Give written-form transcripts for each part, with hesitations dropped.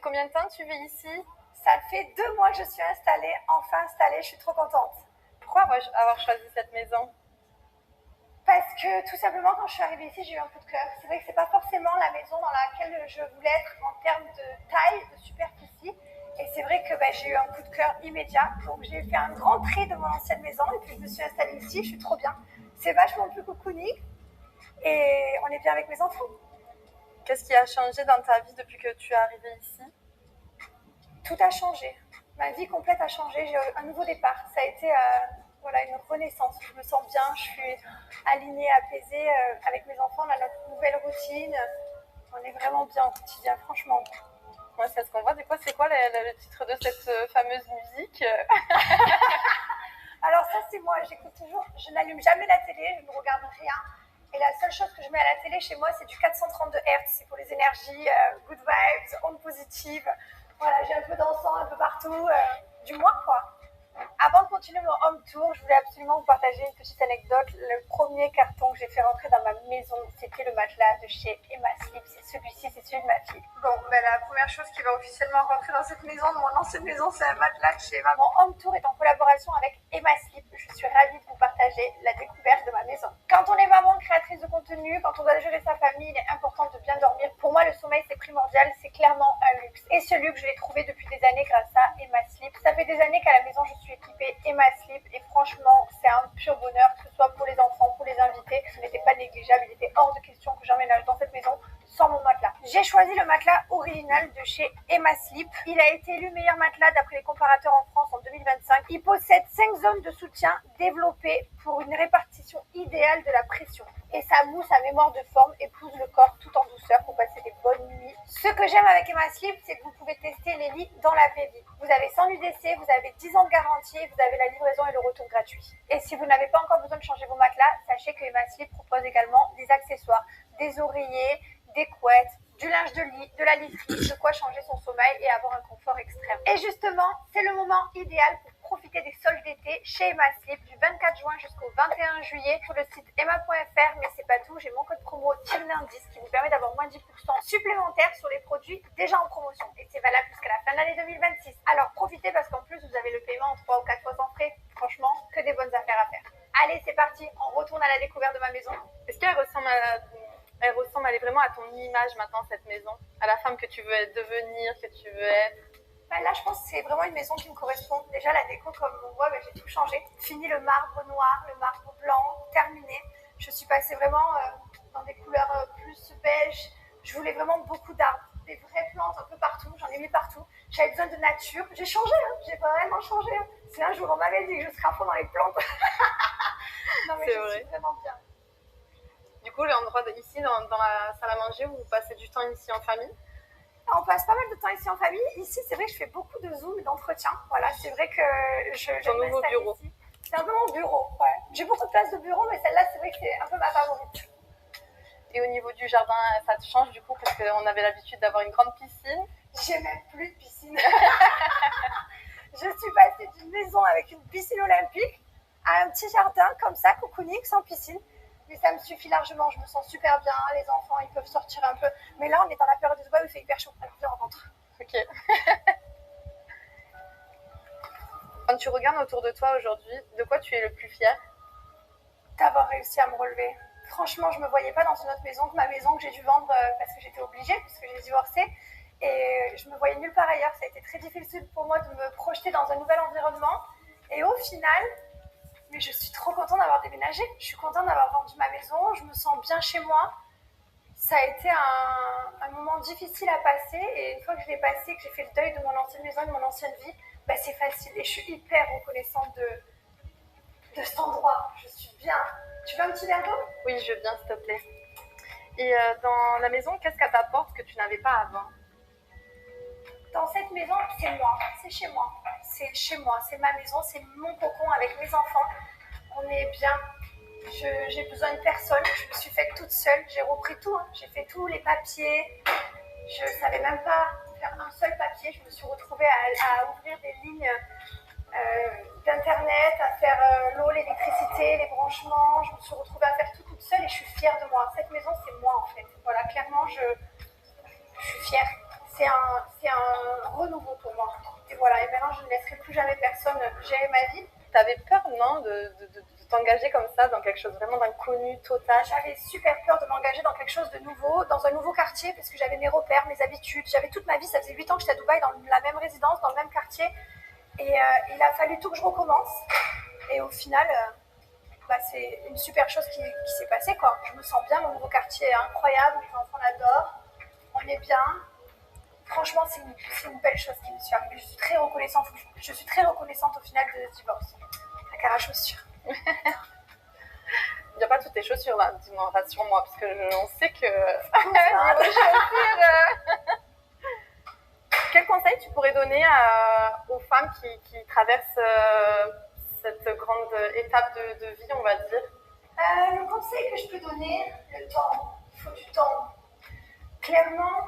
combien de temps que tu vis ici? Ça fait 2 mois que je suis installée, enfin installée, je suis trop contente. Pourquoi avoir choisi cette maison? Parce que tout simplement, quand je suis arrivée ici, j'ai eu un coup de cœur. C'est vrai que c'est pas forcément la maison dans laquelle je voulais être en termes de taille, de superficie. Et c'est vrai que j'ai eu un coup de cœur immédiat. Donc j'ai fait un grand tri de mon ancienne maison et puis je me suis installée ici, je suis trop bien. C'est vachement plus cocooning et on est bien avec mes enfants. Qu'est-ce qui a changé dans ta vie depuis que tu es arrivée ici? Tout a changé. Ma vie complète a changé. J'ai eu un nouveau départ. Ça a été une renaissance. Je me sens bien, je suis alignée, apaisée avec mes enfants. On a notre nouvelle routine. On est vraiment bien au quotidien, franchement. Ouais, c'est ce qu'on voit. Du coup, c'est quoi le titre de cette fameuse musique? Alors ça, c'est moi. J'écoute toujours. Je n'allume jamais la télé. Je ne regarde rien. Et la seule chose que je mets à la télé chez moi, c'est du 432 Hz. C'est pour les énergies, good vibes, ondes positives. Voilà, j'ai un peu d'encens un peu partout. Du moins, quoi. Avant de continuer mon home tour, je voulais absolument vous partager une petite anecdote. Le premier carton que j'ai fait rentrer dans ma maison, c'était le matelas de chez Emma Sleep. C'est celui-ci, c'est celui de ma fille. Bon, la première chose qui va officiellement rentrer dans cette maison, de mon ancienne maison, c'est un matelas de chez Emma. Mon home tour est en collaboration avec Emma Sleep. Je suis ravie de vous partager la découverte de ma maison. Quand on est maman créatrice de contenu, quand on doit gérer sa famille, il est important de bien dormir. Pour moi, le sommeil, c'est primordial. C'est clairement un luxe. Et ce luxe, je l'ai trouvé depuis des années grâce à Emma Sleep. Ça fait des années qu'à la maison, je suis équipée Emma Sleep et franchement, c'est un pur bonheur, que ce soit pour les enfants, pour les invités. Ce n'était pas négligeable. Il était hors de question que j'emménage dans cette maison sans mon matelas. J'ai choisi le matelas original de chez Emma Sleep. Il a été élu meilleur matelas d'après les comparateurs en France en 2025. Il possède 5 zones de soutien développées pour une répartition idéale de la pression. Et sa mousse à mémoire de forme épouse le corps tout en douceur pour passer des bonnes nuits. Ce que j'aime avec Emma Sleep, c'est que vous pouvez tester les lits dans la vraie vie. Vous avez 100 nuits d'essai, vous avez 10 ans de garantie, vous avez la livraison et le retour gratuit. Et si vous n'avez pas encore besoin de changer vos matelas, sachez que Emma Sleep propose également des accessoires, des oreillers, des couettes, du linge de lit, de la literie, de quoi changer son sommeil et avoir un confort extrême. Et justement, c'est le moment idéal pour profiter des soldes d'été chez Emma Sleep du 24 juin jusqu'au 21 juillet sur le site emma.fr. Mais c'est pas tout, j'ai mon code promo TILLUNDIS qui vous permet d'avoir moins 10% supplémentaires sur les produits déjà en promotion. Et c'est valable jusqu'à la fin de l'année 2026. Alors profitez parce qu'en plus vous avez le paiement en 3 ou 4 fois sans frais. Franchement, que des bonnes affaires à faire. Allez, c'est parti, on retourne à la découverte de ma maison. Est-ce qu'elle ressemble vraiment à ton image maintenant, cette maison, à la femme que tu veux devenir, que tu veux être? Là, je pense que c'est vraiment une maison qui me correspond. Déjà, la déco, comme on voit, j'ai tout changé. Fini le marbre noir, le marbre blanc, terminé. Je suis passée vraiment dans des couleurs plus beige. Je voulais vraiment beaucoup d'arbres, des vraies plantes un peu partout. J'en ai mis partout. J'avais besoin de nature. J'ai changé, j'ai vraiment changé. Si un jour on m'avait dit que je serais à fond dans les plantes. Non, mais je suis vraiment bien. Du coup, l'endroit ici, dans la salle à manger, vous passez du temps ici en famille? On passe pas mal de temps ici en famille. Ici, c'est vrai que je fais beaucoup de Zoom et d'entretien. Voilà, c'est vrai que Ton nouveau bureau. Ici. C'est un peu mon bureau, ouais. J'ai beaucoup de place de bureau, mais celle-là, c'est vrai que c'est un peu ma favorite. Et au niveau du jardin, ça te change du coup, parce qu'on avait l'habitude d'avoir une grande piscine. J'ai même plus de piscine. Je suis passée d'une maison avec une piscine olympique à un petit jardin comme ça, cocooning, sans piscine. Mais ça me suffit largement, je me sens super bien, les enfants ils peuvent sortir un peu. Mais là on est dans la période de Dubaï où il fait hyper chaud, alors viens on rentre. Ok. Quand tu regardes autour de toi aujourd'hui, de quoi tu es le plus fier? D'avoir réussi à me relever. Franchement, je me voyais pas dans une autre maison que ma maison que j'ai dû vendre parce que j'étais obligée, parce que j'ai divorcé. Et je me voyais nulle part ailleurs. Ça a été très difficile pour moi de me projeter dans un nouvel environnement. Et au final, mais je suis trop contente d'avoir déménagé. Je suis contente d'avoir vendu ma maison. Je me sens bien chez moi. Ça a été un moment difficile à passer. Et une fois que je l'ai passé, que j'ai fait le deuil de mon ancienne maison, de mon ancienne vie, c'est facile. Et je suis hyper reconnaissante de cet endroit. Je suis bien. Tu veux un petit verre d'eau? Oui, je veux bien, s'il te plaît. Et dans la maison, qu'est-ce qu'elle t'apporte que tu n'avais pas avant? Dans cette maison, c'est moi, c'est chez moi. C'est chez moi, c'est ma maison, c'est mon cocon avec mes enfants. On est bien. J'ai besoin de personne. Je me suis faite toute seule. J'ai repris tout. J'ai fait tous les papiers. Je ne savais même pas faire un seul papier. Je me suis retrouvée à ouvrir des lignes d'internet, à faire l'eau, l'électricité, les branchements. Je me suis retrouvée à faire tout toute seule et je suis fière de moi. Cette maison, c'est moi en fait. Voilà, clairement, je suis fière. c'est un renouveau pour moi. Et voilà, et maintenant je ne laisserai plus jamais personne gérer ma vie. T'avais peur, non, de t'engager comme ça dans quelque chose vraiment d'inconnu, total? J'avais super peur de m'engager dans quelque chose de nouveau, dans un nouveau quartier, parce que j'avais mes repères, mes habitudes. J'avais toute ma vie, ça faisait 8 ans que j'étais à Dubaï, dans la même résidence, dans le même quartier. Et il a fallu tout que je recommence. Et au final, c'est une super chose qui s'est passée, quoi. Je me sens bien, mon nouveau quartier est incroyable, les enfants l'adorent, on est bien. Franchement, c'est une belle chose qui me suis arrivée. Je suis très reconnaissante au final de ce divorce. La cara chaussure. Il n'y a pas toutes tes chaussures là, dis-moi, rassure-moi, parce on sait que niveau chaussures. Quel conseil tu pourrais donner aux femmes qui traversent cette grande étape de vie, on va dire? Le conseil que je peux donner, le temps. Il faut du temps. Clairement,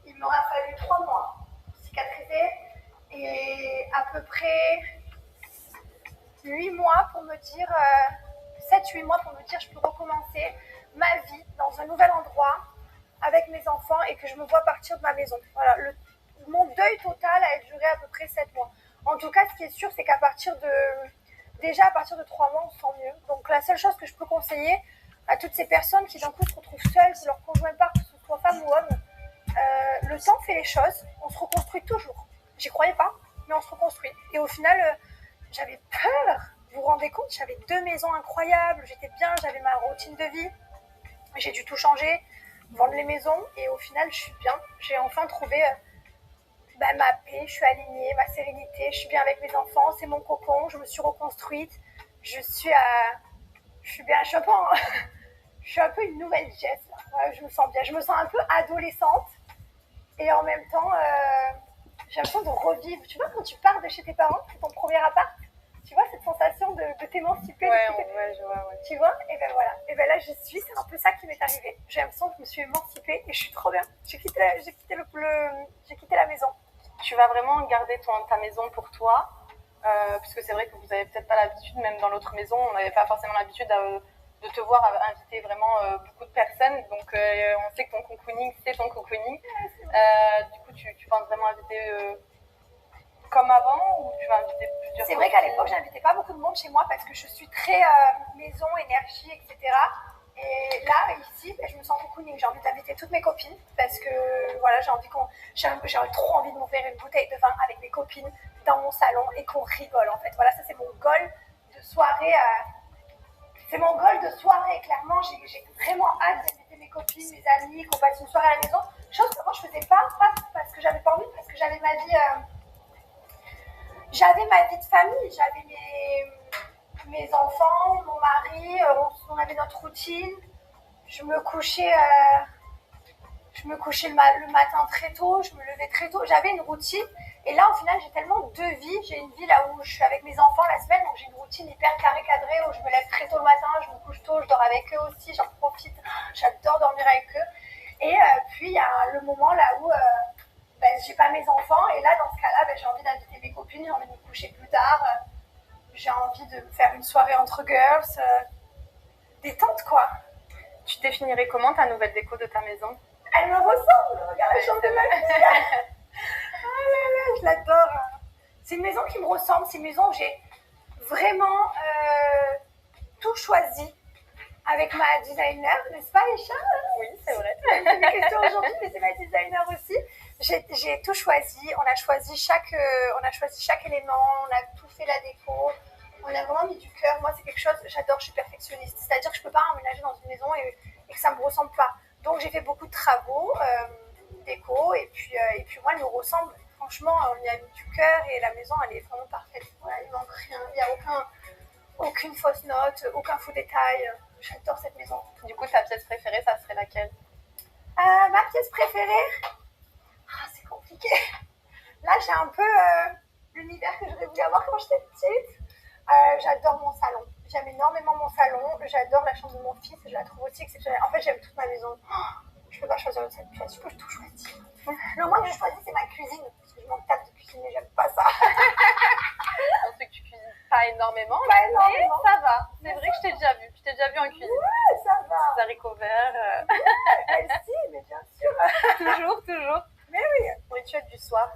il m'aura fallu 3 mois pour cicatriser et à peu près 8 mois pour me dire, 7-8 mois pour me dire je peux recommencer ma vie dans un nouvel endroit avec mes enfants et que je me vois partir de ma maison. Voilà, mon deuil total a duré à peu près 7 mois. En tout cas, ce qui est sûr, c'est qu'à partir de 3 mois, on se sent mieux. Donc la seule chose que je peux conseiller à toutes ces personnes qui d'un coup se retrouvent seules, que leur conjoint part, que ce soit femme ou homme, le temps fait les choses, on se reconstruit toujours. J'y croyais pas, mais on se reconstruit. Et au final, j'avais peur. Vous vous rendez compte, j'avais 2 maisons incroyables, j'étais bien, j'avais ma routine de vie. J'ai dû tout changer, vendre les maisons et au final, je suis bien. J'ai enfin trouvé ma paix, je suis alignée, ma sérénité, je suis bien avec mes enfants, c'est mon cocon, je me suis reconstruite. Je suis bien, je suis un peu une nouvelle Jess. Je me sens bien, je me sens un peu adolescente et en même temps, j'ai l'impression de revivre. Tu vois, quand tu pars de chez tes parents, c'est ton premier appart, tu vois, cette sensation de t'émanciper. Ouais, je vois. Ouais. Tu vois, et ben voilà. Et ben là, c'est un peu ça qui m'est arrivé. J'ai l'impression que je me suis émancipée et je suis trop bien. J'ai quitté la maison. Tu vas vraiment garder ta maison pour toi, puisque c'est vrai que vous n'avez peut-être pas l'habitude, même dans l'autre maison, on n'avait pas forcément l'habitude de te voir inviter vraiment beaucoup de personnes. Donc on sait que ton cocooning, c'est ton cocooning. Du coup, tu penses vraiment inviter comme avant ou tu vas inviter plusieurs? C'est vrai qu'à l'époque, j'invitais pas beaucoup de monde chez moi parce que je suis très maison, énergie, etc. Et là, ici, je me sens cocooning. J'ai envie d'inviter toutes mes copines parce que voilà, j'ai trop envie de m'ouvrir une bouteille de vin avec mes copines dans mon salon et qu'on rigole en fait. Voilà, ça c'est mon goal de soirée. C'est mon goal de soirée, clairement. J'ai vraiment hâte d'inviter mes copines, mes amis, qu'on passe une soirée à la maison. Chose que moi je faisais pas parce que j'avais pas envie, parce que j'avais ma vie. J'avais ma vie de famille, j'avais mes enfants, mon mari, on avait notre routine. Je me couchais le matin très tôt, je me levais très tôt. J'avais une routine. Et là, au final, j'ai tellement 2 vies. J'ai une vie là où je suis avec mes enfants la semaine, donc j'ai une routine hyper carrée cadrée où je me lève très tôt le matin, je me couche tôt, je dors avec eux aussi, j'en profite. J'adore dormir avec eux. Et puis, il y a le moment là où j'ai pas mes enfants. Et là, dans ce cas-là, j'ai envie d'inviter mes copines, j'ai envie de me coucher plus tard. J'ai envie de me faire une soirée entre girls. Détente, quoi. Tu définirais comment ta nouvelle déco de ta maison? Elle me ressemble, regarde la chambre de ma fille. Oh là là, je l'adore. C'est une maison qui me ressemble, c'est une maison où j'ai vraiment tout choisi avec ma designer, n'est-ce pas, Isha? Oui, c'est vrai. C'est une question aujourd'hui, mais c'est ma designer aussi. J'ai tout choisi, on a choisi chaque élément, on a tout fait la déco, on a vraiment mis du cœur. Moi, c'est quelque chose, j'adore, je suis perfectionniste, c'est-à-dire que je peux pas emménager dans une maison et que ça me ressemble pas. Donc j'ai fait beaucoup de travaux, déco, et puis moi, elle me ressemble. Franchement, on y a mis du cœur et la maison, elle est vraiment parfaite. Voilà, il manque rien, il n'y a aucune fausse note, aucun faux détail. J'adore cette maison. Du coup, ta pièce préférée, ça serait laquelle? Ma pièce préférée, c'est compliqué. Là, j'ai un peu l'univers que j'aurais voulu avoir quand j'étais petite. J'adore mon salon. J'aime énormément mon salon. J'adore la chambre de mon fils. Je la trouve aussi exceptionnelle. En fait, j'aime toute ma maison. Je ne peux pas choisir une seule pièce. Je peux tout choisir. Le moins que je choisis, c'est ma cuisine. Parce que je m'en tape de cuisiner. J'aime pas ça. Je sais que tu cuisines pas énormément, mais ça va. C'est vrai que je t'ai déjà vu. Je t'ai déjà vu en cuisine. Ouais, ça va. Des haricots verts. Si, mais bien sûr. Toujours. rituel du soir?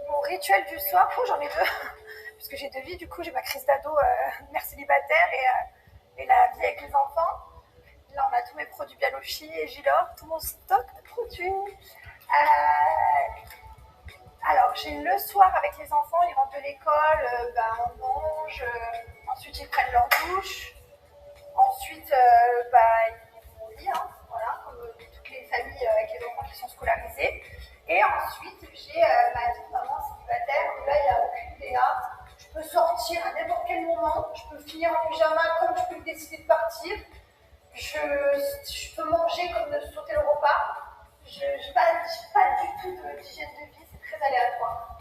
Mon rituel du soir, j'en ai deux. Parce que j'ai deux vies, du coup, j'ai ma crise d'ado, mère célibataire et la vie avec les enfants. Là, on a tous mes produits Bialochi et Gilor, tout mon stock de produits. Alors, j'ai le soir avec les enfants, ils rentrent de l'école, on mange, ensuite ils prennent leur douche, ensuite ils vont au lit, hein, voilà, comme toutes les familles avec les enfants qui sont scolarisés. Et ensuite, j'ai ma vie de maman célibataire, où là, il n'y a aucune DA. Je peux sortir à n'importe quel moment, je peux finir en pyjama comme je peux décider de partir. Je peux manger comme de sauter le repas. Je n'ai pas du tout d'hygiène de vie, c'est très aléatoire.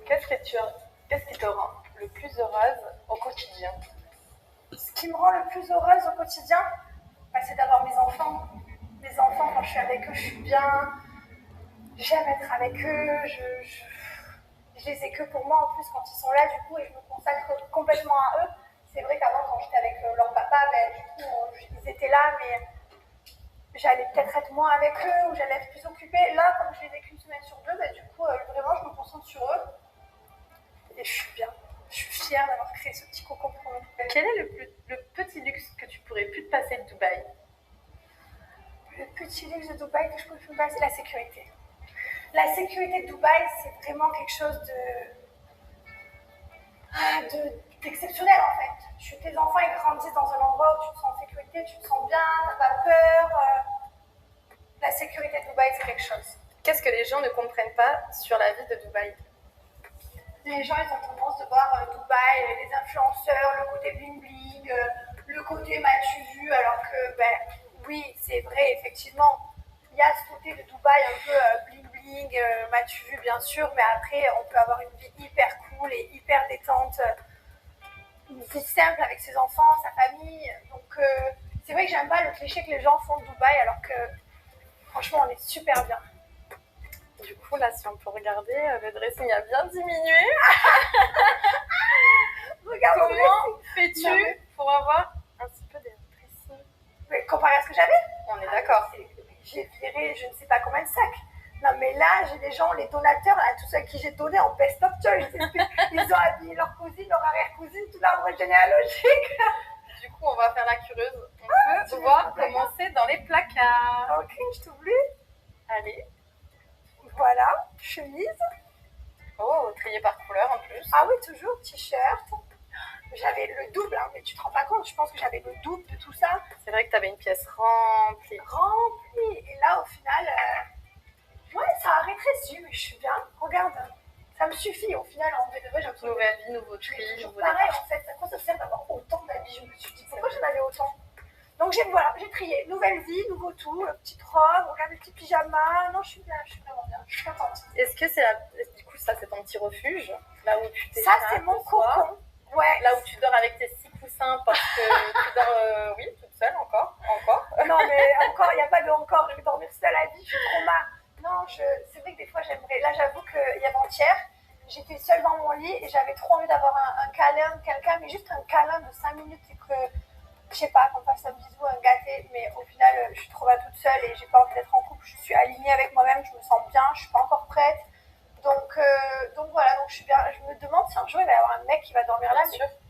Qu'est-ce qui te rend le plus heureuse au quotidien? Ce qui me rend le plus heureuse au quotidien, c'est d'avoir mes enfants. Les enfants, quand je suis avec eux, je suis bien. J'aime être avec eux. Je les ai que pour moi en plus quand ils sont là, du coup, et je me consacre complètement à eux. C'est vrai qu'avant, quand j'étais avec leur papa, du coup, ils étaient là, mais j'allais peut-être être moins avec eux ou j'allais être plus occupée. Là, comme je les ai qu'une semaine sur deux, du coup, vraiment, je me concentre sur eux. Et je suis bien. Je suis fière d'avoir créé ce petit cocon pour eux. Quel est le petit luxe que tu pourrais plus te passer de Dubaï? Le petit luxe de Dubaï que je pourrais plus me passer, la sécurité. La sécurité de Dubaï, c'est vraiment quelque chose d'exceptionnel en fait. Tes enfants ils grandissent dans un endroit où tu te sens en sécurité, tu te sens bien, t'as pas peur. La sécurité de Dubaï, c'est quelque chose. Qu'est-ce que les gens ne comprennent pas sur la vie de Dubaï? Les gens ils ont tendance de voir Dubaï, les influenceurs, le côté bling bling, le côté m'as-tu vu, alors que oui, c'est vrai, effectivement. Il y a ce côté de Dubaï un peu bling bling, m'as-tu vu bien sûr, mais après on peut avoir une vie hyper cool et hyper détente, une vie simple avec ses enfants, sa famille. Donc c'est vrai que j'aime pas le cliché que les gens font de Dubaï alors que franchement on est super bien. Du coup là si on peut regarder, le dressing a bien diminué. Regarde, comment fais-tu pour avoir un petit peu de dressing? Mais comparé à ce que j'avais, on est d'accord. J'ai viré je ne sais pas combien de sacs. Non mais là, j'ai des gens, les donateurs, là, tous ceux à qui j'ai donné en best of choice. Ils ont habillé leur cousine, leur arrière-cousine, tout l'arbre généalogique. Du coup, on va faire la cureuse. On peut pouvoir commencer dans les placards. Ok, je t'oublie. Allez. Voilà, chemise. Oh, triée par couleur en plus. Ah oui, toujours, t-shirt. J'avais le double, hein, mais tu te rends pas compte, je pense que j'avais le double de tout ça. C'est vrai que tu avais une pièce remplie. Remplie. Et là, au final, ça a rétréci, mais je suis bien. Regarde, ça me suffit. Au final, en vrai, j'ai l'impression. Nouvelle vie, nouveau tri, nouveau pareil, départ. en fait, à quoi ça sert d'avoir autant d'habits? Je me suis dit, pourquoi j'en avais autant? Donc, j'ai trié. Nouvelle vie, nouveau tout, petite robe, regarde les petits pyjamas. Non, je suis bien, je suis vraiment bien. Je suis contente. Est-ce que du coup, ça, c'est ton petit refuge? Là où tu t'es. Ça, c'est mon cocon. Ouais. Là où tu dors avec tes 6 coussins parce que tu dors, oui, toute seule encore. Non, mais encore, il n'y a pas de encore, je vais dormir seule à vie, je suis trop mal. Non, c'est vrai que des fois j'aimerais. Là, j'avoue qu'il y avant-hier, j'étais seule dans mon lit et j'avais trop envie d'avoir un câlin de quelqu'un, mais juste un câlin de 5 minutes et que, je sais pas, qu'on fasse un bisou, un gâté, mais au final, je suis trop mal toute seule et j'ai pas envie d'être en couple. Je suis alignée avec moi-même, je me sens bien, je suis pas encore prête. Donc voilà, donc je suis bien. Je me demande si un jour il va y avoir un mec qui va dormir là.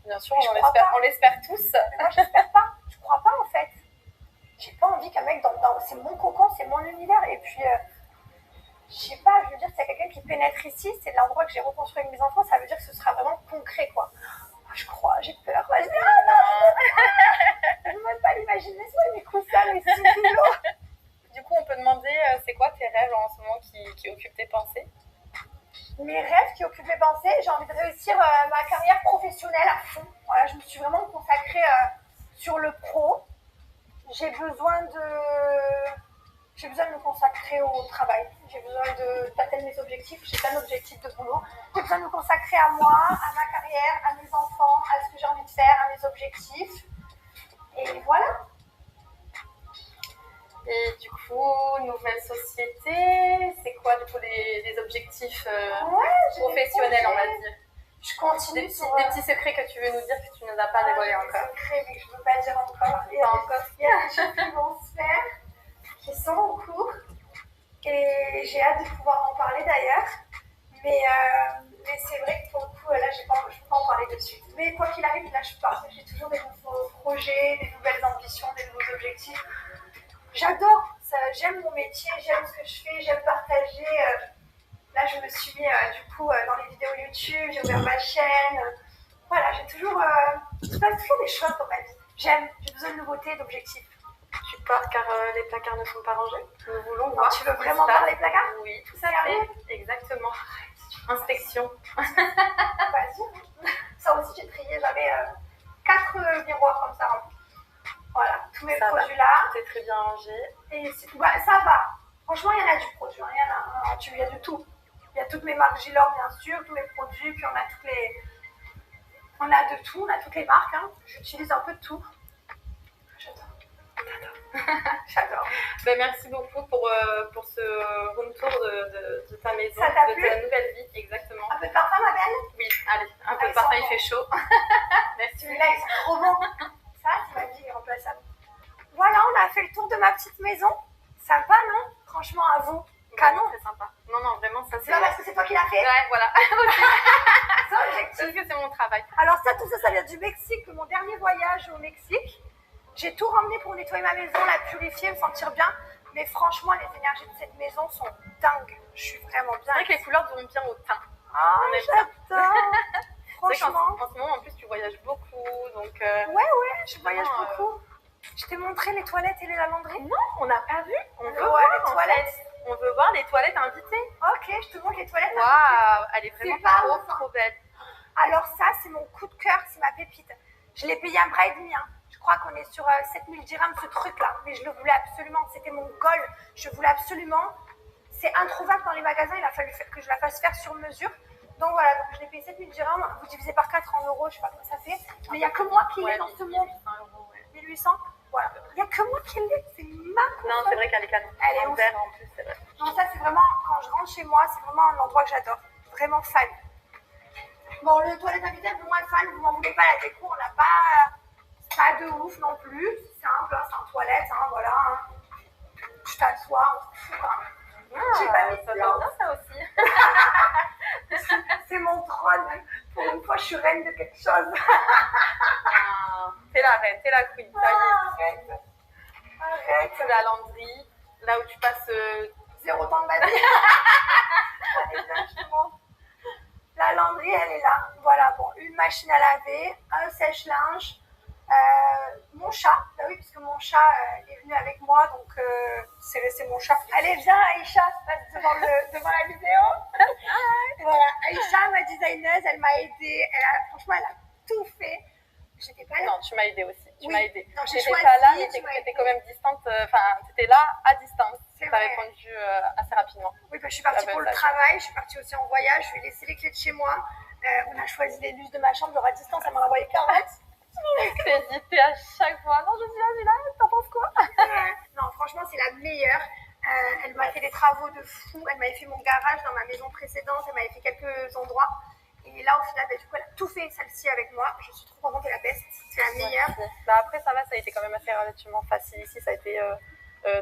Bien sûr, on l'espère tous. Mais moi, j'espère pas. Je crois pas en fait. J'ai pas envie qu'un mec c'est mon cocon, c'est mon univers. Et puis, je sais pas, je veux dire, s'il y a quelqu'un qui pénètre ici, c'est l'endroit que j'ai reconstruit avec mes enfants, ça veut dire que ce sera vraiment concret, quoi. Je crois, j'ai peur. Vas-y, je ne veux même pas l'imaginer, c'est mes coussins, mes 6 kilos. Du coup, on peut demander, c'est quoi tes rêves en ce moment qui occupent tes pensées? Mes rêves qui occupent mes pensées, j'ai envie de réussir ma carrière professionnelle à fond. Voilà, je me suis vraiment consacrée sur le pro. J'ai besoin de me consacrer au travail. J'ai besoin d'atteindre mes objectifs. J'ai plein d'objectifs de boulot. J'ai besoin de me consacrer à moi, à ma carrière, à mes enfants, à ce que j'ai envie de faire, à mes objectifs. Et voilà. Et du coup, nouvelle société, c'est quoi du coup les objectifs professionnels, on va dire? Je continue des petits secrets que tu veux nous dire que tu ne nous as pas dévoilés encore. Des secrets, mais que je ne veux pas dire encore. Il y a des choses qui vont se faire, qui sont en cours. Et j'ai hâte de pouvoir en parler d'ailleurs. Mais c'est vrai que pour le coup, là, je ne peux pas en parler de suite. Mais quoi qu'il arrive, je ne lâche pas. J'ai toujours des nouveaux projets, des nouvelles ambitions, des nouveaux objectifs. J'adore ça, j'aime mon métier, j'aime ce que je fais, j'aime partager. Là, je me suis mis du coup dans les vidéos YouTube, j'ai ouvert ma chaîne. Voilà, j'ai toujours, il se passe toujours des choses dans ma vie. J'ai besoin de nouveautés, d'objectifs. Tu pars car les placards ne sont pas rangés. Nous voulons Non, voir. tu veux vraiment voir les placards? Oui, tout à fait. Exactement. Inspection. Vas-y. Ça aussi, j'ai trié. J'avais 4 miroirs comme ça. Voilà, tous mes produits là. C'est très bien rangé. Et c'est tout. Bah, ça va. Franchement, il y en a du produit. Il y a de tout. Il y a toutes mes marques Gilor, bien sûr, tous mes produits. Puis on a toutes les. On a de tout. On a toutes les marques. Hein. J'utilise un peu de tout. J'adore. Ben, merci beaucoup pour ce room tour de ta maison, ça t'a de plu? ta nouvelle vie, exactement. Un peu de parfum, ma belle? Oui, allez, un peu de parfum, il fait chaud. Merci. Celui-là, il sent trop bon. Ça, c'est ma vie irremplaçable. Voilà, on a fait le tour de ma petite maison. Sympa, non? Franchement, à vous. Canon. C'est sympa. Non, vraiment, ça c'est. Non, parce que c'est toi qui l'as fait. Ouais, voilà. C'est objectif. Parce que c'est mon travail. Alors tout ça vient du Mexique, mon dernier voyage au Mexique. J'ai tout ramené pour nettoyer ma maison, la purifier, me sentir bien. Mais franchement, les énergies de cette maison sont dingues. Je suis vraiment bien. C'est vrai que les couleurs vont bien au teint. Ah, j'adore. Franchement. En ce moment, en plus, tu voyages beaucoup, donc. Ouais, je voyage beaucoup. Je t'ai montré les toilettes et la lavanderie? Non, on n'a pas vu. On veut voir les toilettes. On veut voir les toilettes invitées. Ok, je te montre les toilettes. Waouh, elle est vraiment trop belle. Alors ça, c'est mon coup de cœur, c'est ma pépite. Je l'ai payé un bras et demi. Hein. Je crois qu'on est sur 7000 dirhams, ce truc-là. Mais je le voulais absolument. C'était mon goal. Je voulais absolument. C'est introuvable dans les magasins. Il a fallu que je la fasse faire sur mesure. Donc voilà, donc je l'ai payé 7000 dirhams. Vous divisez par 4 en euros, je sais pas comment ça fait. Mais il n'y a que moi qui l'ai dans ce monde. 1800. Voilà. Il n'y a que moi qui l'ai. C'est ma console. Non, c'est vrai qu'elle est canon. Elle est ouf. En plus, c'est vrai. Non, ça c'est vraiment, quand je rentre chez moi, c'est vraiment un endroit que j'adore. Vraiment fan. Bon, le toilette invité, un peu moins fan, vous m'en voulez pas, la déco, on n'a pas de ouf non plus. C'est simple, hein, c'est un toilette, hein, voilà. Hein. Je t'assois, on se fout quand même. J'ai pas mis ça de va bien ça aussi. C'est mon trône. Pour une fois, je suis reine de quelque chose. T'es la reine, t'es la queen, ça y est. Arrête. C'est la lavanderie, là où tu passes 0 temps de ma vie. Exactement. La lavanderie, elle est là. Voilà, bon, une machine à laver, un sèche-linge, mon chat. Bah oui, parce que mon chat est venu avec moi, donc c'est resté mon chat. Allez, viens, Aïcha, passe devant la vidéo. Voilà, Aïcha, ma designeuse, elle m'a aidée. Franchement, elle a tout fait. J'étais pas là. Non, tu m'as aidée aussi. Tu m'as aidée. Non, j'étais pas là, mais t'étais quand même distante. Enfin, t'étais là à distance. T'as répondu assez rapidement. Oui, je suis partie pour le travail. Je suis partie aussi en voyage. Je lui ai laissé les clés de chez moi. On a choisi les luces de ma chambre. Genre à distance, elle m'a envoyé 40. T'as hésité à chaque fois. Non, je suis là, t'en penses quoi? Non, franchement, c'est la meilleure. Elle m'a fait des travaux de fou. Elle m'avait fait mon garage dans ma maison précédente. Elle m'avait fait quelques endroits. Et là, au final, du coup, elle a tout fait celle-ci avec moi. Je suis trop contente, elle est la best. C'est la meilleure. Bah après, ça va, ça a été quand même assez relativement facile ici. Ça a été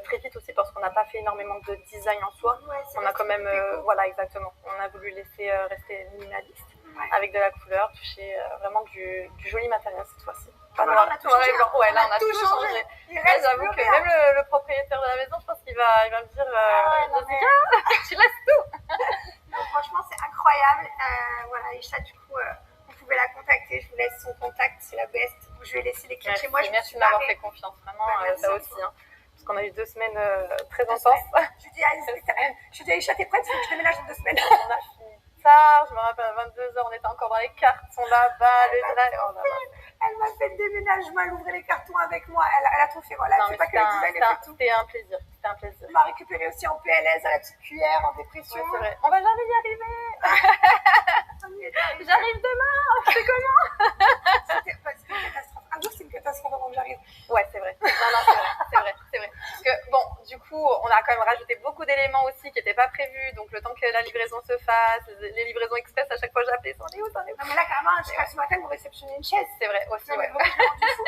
très vite aussi parce qu'on n'a pas fait énormément de design en soi. Ouais, on a quand même, voilà, exactement. On a voulu laisser rester minimaliste avec de la couleur, toucher vraiment du joli matériel cette fois-ci. Pas noir, on a tout changé. Ouais, là, on a tout changé. J'avoue que même le propriétaire de la maison, je pense qu'il va me dire tu laisses tout. Non, franchement, c'est incroyable. Voilà, Aïcha, du coup, vous pouvez la contacter. Je vous laisse son contact, c'est la best. Je lui ai laissé les clés de chez moi. Merci de m'avoir fait confiance, vraiment, ça aussi. Hein, parce qu'on a eu 2 semaines très intenses. Je lui dis, Aïcha, t'es prête? Il faut que je déménage dans 2 semaines. On a fini tard, je me rappelle, à 22h, on était encore dans les cartes, sont là-bas, le drive. Oh là là. Elle m'a fait le déménagement, elle ouvrait les cartons avec moi, elle a tout fait. Voilà, elle fait pas que le design, elle fait tout. C'était un plaisir, c'était un plaisir. Elle m'a récupéré aussi en PLS à la petite cuillère, en dépression. Oui, c'est vrai. On va jamais y arriver. J'arrive demain, je fais comment? C'était une catastrophe. Un jour, c'est une catastrophe avant que j'arrive. Ouais, c'est vrai. Non, c'est vrai. Parce que bon, du coup, on a quand même rajouté beaucoup d'éléments aussi qui n'étaient pas prévus. Donc, le temps que la livraison se fasse, les livraisons express, à chaque fois, j'appelais, c'en est où? Non, mais là, carrément, ce matin, vous réceptionnez une chaise. C'est vrai, aussi, non, ouais.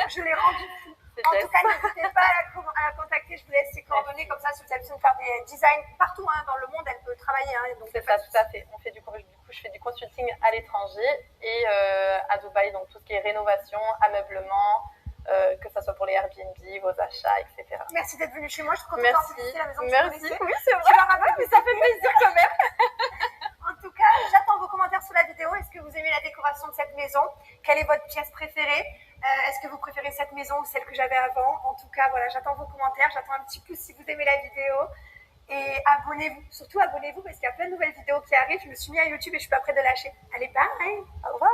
Je l'ai rendu fou. C'est En Jess. tout cas, n'hésitez pas à la contacter. Je vous laisse ses coordonnées. Comme ça, si vous avez besoin de faire des designs partout dans le monde, elle peut travailler. Donc c'est ça, tout à fait. On fait du coup, je fais du consulting à l'étranger et à Dubaï, donc tout ce qui est rénovation, ameublement, que ce soit pour les Airbnb, vos achats, etc. Merci d'être venue chez moi. Je suis contente Merci. de visiter la maison que Merci. tu connaissais. Oui, c'est vrai. Tu l'as rappelé, Mais ça fait plaisir quand même. En tout cas, j'attends vos commentaires sous la vidéo. Est-ce que vous aimez la décoration de cette maison? Quelle est votre pièce préférée? Est-ce que vous préférez cette maison ou celle que j'avais avant? En tout cas, voilà, j'attends vos commentaires. J'attends un petit pouce si vous aimez la vidéo. Et abonnez-vous. Surtout abonnez-vous parce qu'il y a plein de nouvelles vidéos qui arrivent. Je me suis mis à YouTube et je suis pas prête de lâcher. Allez, bye! Au revoir.